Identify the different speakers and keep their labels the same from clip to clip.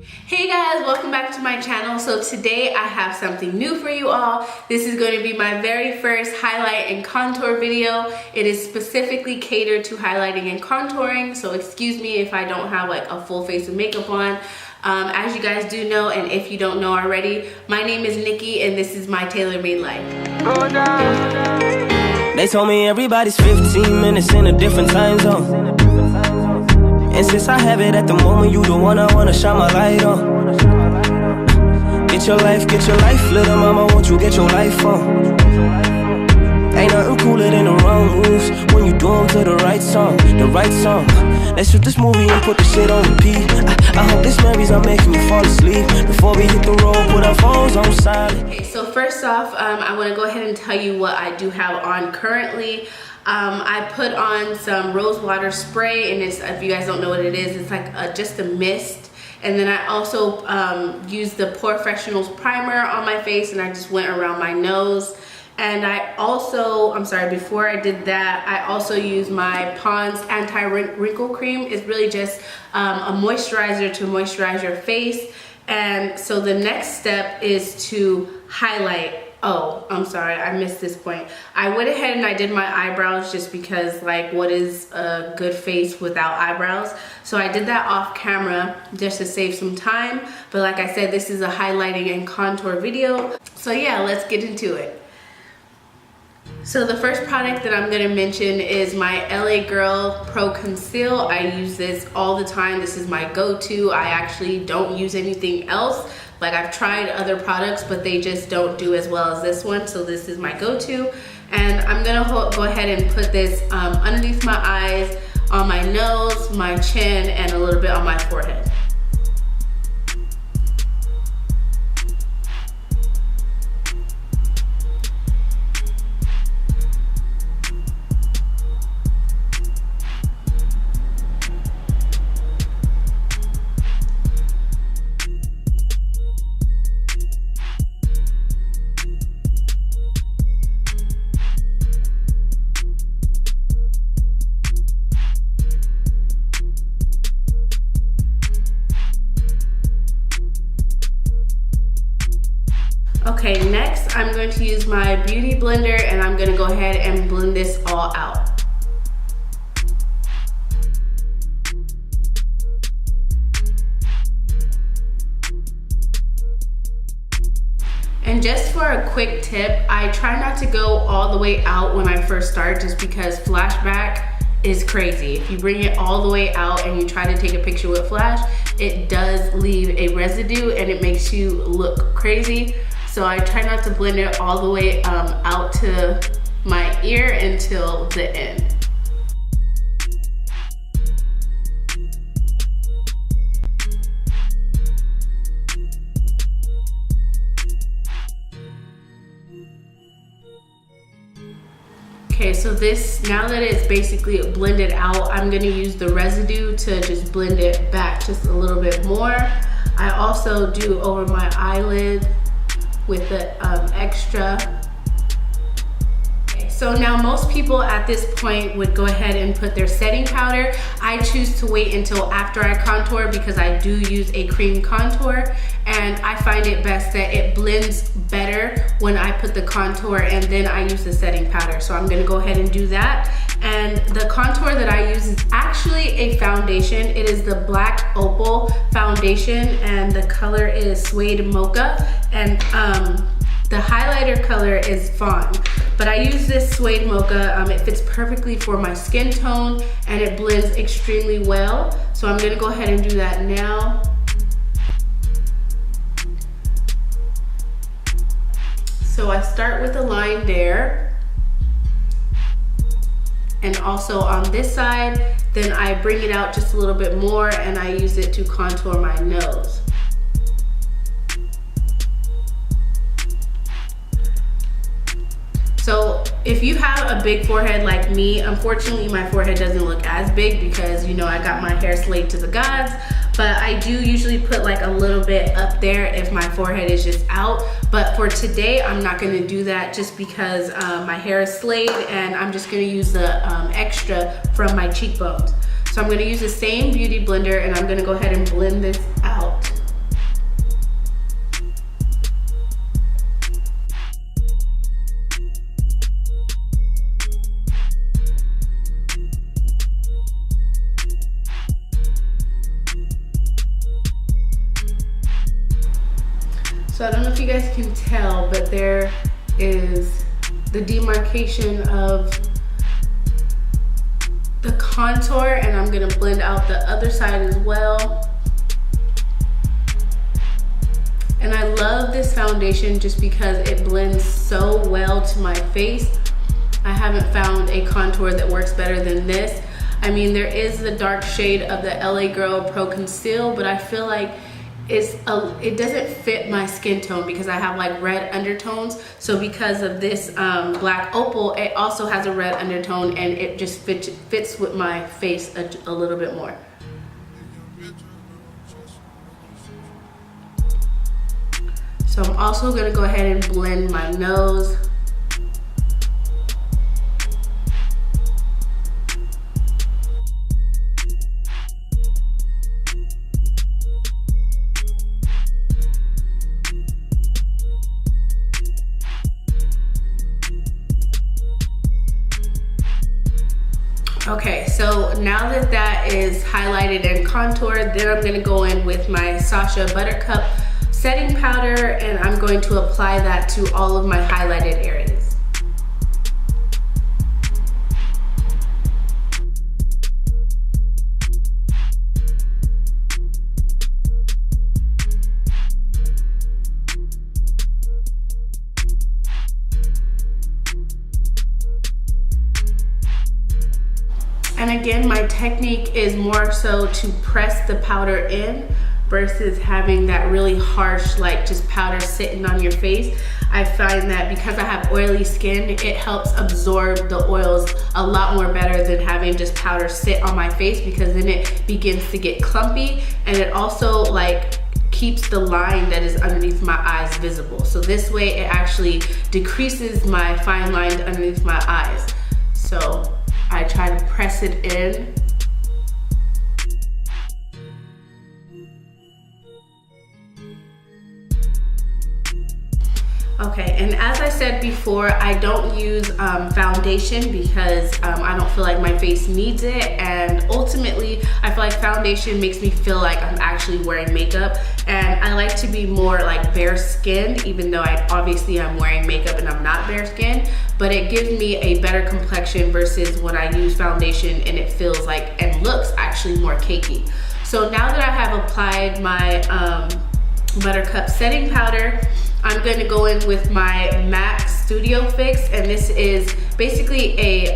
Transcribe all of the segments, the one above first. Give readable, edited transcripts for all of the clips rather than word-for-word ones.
Speaker 1: Hey guys, welcome back to my channel. So today I have something new for you all. This is going to be my very first highlight and contour video. It is specifically catered to highlighting and contouring, so excuse me if I don't have like a full face of makeup on. As you guys do know, and if you don't know already, my name is Nikki and this is my tailor-made life.
Speaker 2: They told me everybody's 15 minutes in a different time zone. And since I have it at the moment, you the one I wanna shine my light on. Get your life, little mama, won't you get your life on? Ain't nothing cooler than the wrong moves when you do them to the right song, Let's shoot this movie and put the shit on repeat. I hope this memories are making you fall asleep. Before we hit the road, put our phones on silent.
Speaker 1: Okay, so first off, I want to go ahead and tell you what I do have on currently. I put on some rose water spray, and it's, if you guys don't know what it is, it's like just a mist. And then I also used the POREfessional's primer on my face, and I just went around my nose. And I also, before I did that, I also used my Pond's anti-wrinkle cream. It's really just a moisturizer to moisturize your face. And so the next step is to highlight. Oh, I'm sorry, I missed this point. I went ahead and I did my eyebrows just because, like, what is a good face without eyebrows? So I did that off camera just to save some time. But like I said, this is a highlighting and contour video. So yeah, let's get into it. So the first product that I'm going to mention is my LA Girl Pro Conceal. I use this all the time. This is my go-to. I actually don't use anything else. Like, I've tried other products, but they just don't do as well as this one. So this is my go-to. And I'm going to go ahead and put this underneath my eyes, on my nose, my chin, and a little bit on my forehead. Okay, next I'm going to use my beauty blender and I'm going to go ahead and blend this all out. And just for a quick tip, I try not to go all the way out when I first start, just because flashback is crazy. If you bring it all the way out and you try to take a picture with flash, it does leave a residue and it makes you look crazy. So I try not to blend it all the way out to my ear until the end. Okay, so this, now that it's basically blended out, I'm gonna use the residue to just blend it back just a little bit more. I also do over my eyelid with the extra. Okay, so now most people at this point would go ahead and put their setting powder. I choose to wait until after I contour because I do use a cream contour, and I find it best that it blends better when I put the contour and then I use the setting powder. So I'm gonna go ahead and do that. And the contour that I use is actually a foundation. It is the black Opal foundation and the color is Suede Mocha, and the highlighter color is Fawn. But I use this Suede Mocha, it fits perfectly for my skin tone and it blends extremely well. So I'm gonna go ahead and do that now. So I start with a line there. And also on this side, then I bring it out just a little bit more and I use it to contour my nose. So if you have a big forehead like me, unfortunately my forehead doesn't look as big because, you know, I got my hair slayed to the gods. But I do usually put like a little bit up there if my forehead is just out. But for today, I'm not gonna do that just because my hair is slayed, and I'm just gonna use the extra from my cheekbones. So I'm gonna use the same beauty blender and I'm gonna go ahead and blend this out. So I don't know if you guys can tell, but there is the demarcation of the contour, and I'm gonna blend out the other side as well. And I love this foundation just because it blends so well to my face. I haven't found a contour that works better than this. I mean, there is the dark shade of the LA Girl Pro Conceal, but I feel like it doesn't fit my skin tone because I have like red undertones. So because of this black opal, it also has a red undertone, and it just fits with my face a little bit more. So I'm also gonna go ahead and blend my nose. Okay, so now that that is highlighted and contoured, then I'm gonna go in with my Sacha Buttercup setting powder, and I'm going to apply that to all of my highlighted areas. And again, my technique is more so to press the powder in versus having that really harsh, like just powder sitting on your face. I find that because I have oily skin, it helps absorb the oils a lot more better than having just powder sit on my face, because then it begins to get clumpy, and it also like keeps the line that is underneath my eyes visible. So this way it actually decreases my fine lines underneath my eyes. So I try to press it in. Okay, and as I said before, I don't use foundation because I don't feel like my face needs it, and ultimately I feel like foundation makes me feel like I'm actually wearing makeup, and I like to be more like bare skinned, even though obviously I'm wearing makeup and I'm not bare skinned, but it gives me a better complexion versus when I use foundation and it feels like and looks actually more cakey. So now that I have applied my Buttercup setting powder, I'm going to go in with my MAC Studio Fix, and this is basically a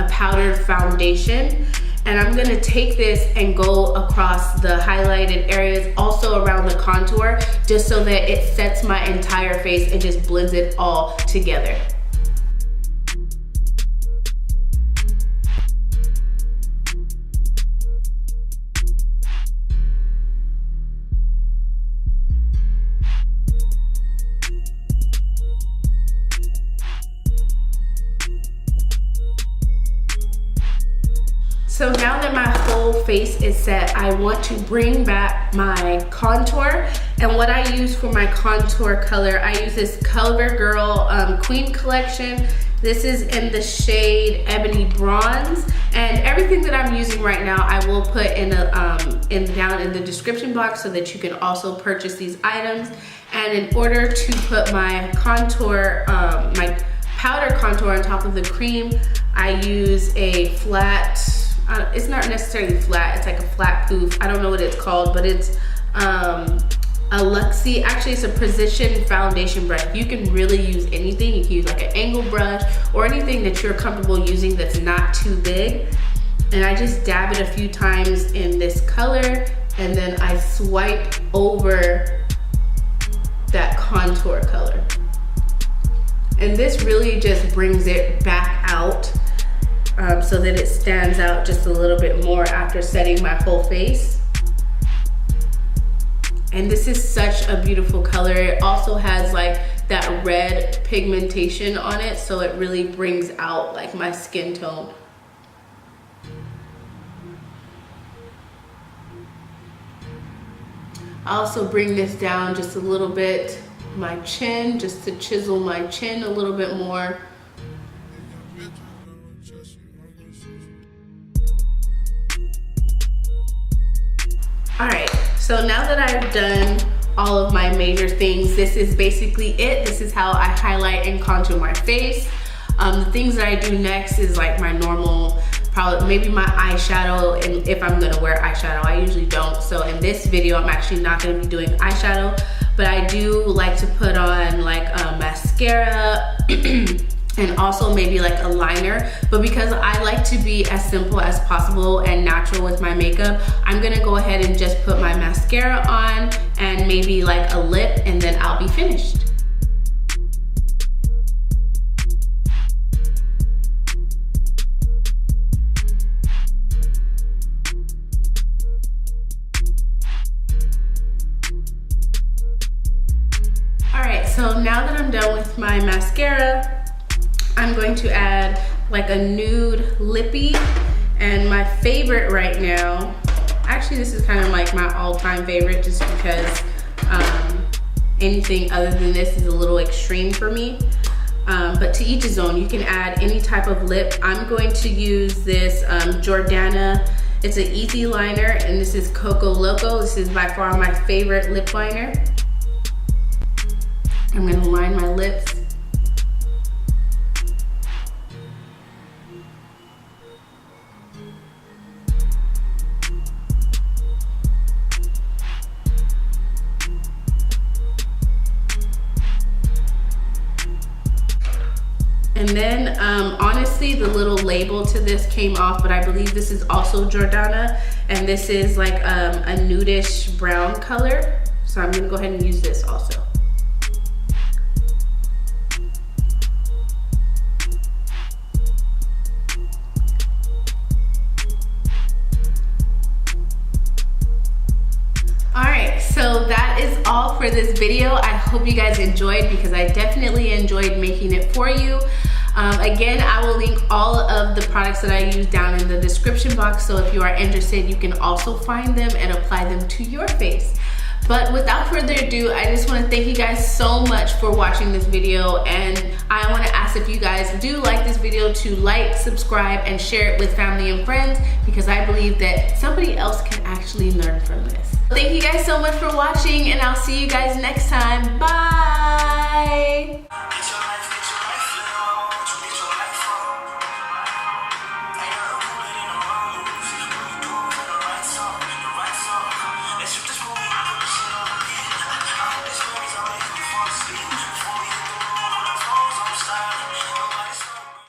Speaker 1: powdered foundation. And I'm going to take this and go across the highlighted areas, also around the contour, just so that it sets my entire face and just blends it all together. So now that my whole face is set, I want to bring back my contour. And what I use for my contour color, I use this Covergirl Queen Collection. This is in the shade Ebony Bronze. And everything that I'm using right now, I will put down in the description box so that you can also purchase these items. And in order to put my contour, my powder contour on top of the cream, I use a flat, it's not necessarily flat, it's like a flat poof. I don't know what it's called, but it's a Luxie. Actually, it's a precision foundation brush. You can really use anything. You can use like an angle brush or anything that you're comfortable using that's not too big. And I just dab it a few times in this color, and then I swipe over that contour color. And this really just brings it back out so that it stands out just a little bit more after setting my whole face. And this is such a beautiful color. It also has like that red pigmentation on it, so it really brings out like my skin tone. I also bring this down just a little bit, my chin, just to chisel my chin a little bit more. All right, so now that I've done all of my major things. This is basically it. This is how I highlight and contour my face. The things that I do next is like my normal, probably maybe my eyeshadow, and if I'm gonna wear eyeshadow. I usually don't, so in this video I'm actually not gonna be doing eyeshadow, but I do like to put on like a mascara and also maybe like a liner. But because I like to be as simple as possible and natural with my makeup, I'm gonna go ahead and just put my mascara on and maybe like a lip, and then I'll be finished. So now that I'm done with my mascara, I'm going to add like a nude lippy. And my favorite right now, actually this is kind of like my all-time favorite, just because anything other than this is a little extreme for me. But to each his own, you can add any type of lip. I'm going to use this Jordana, it's an easy liner, and this is Coco Loco. This is by far my favorite lip liner. I'm gonna line my lips. And then honestly, the little label to this came off, but I believe this is also Jordana, and this is like a nudish brown color. So I'm gonna go ahead and use this also. So that is all for this video. I hope you guys enjoyed, because I definitely enjoyed making it for you. Again, I will link all of the products that I use down in the description box, so if you are interested, you can also find them and apply them to your face. But without further ado, I just want to thank you guys so much for watching this video, and I want to ask if you guys do like this video to like, subscribe, and share it with family and friends, because I believe that somebody else can actually learn from this. Thank you guys so much for watching, and I'll see you guys next time. Bye!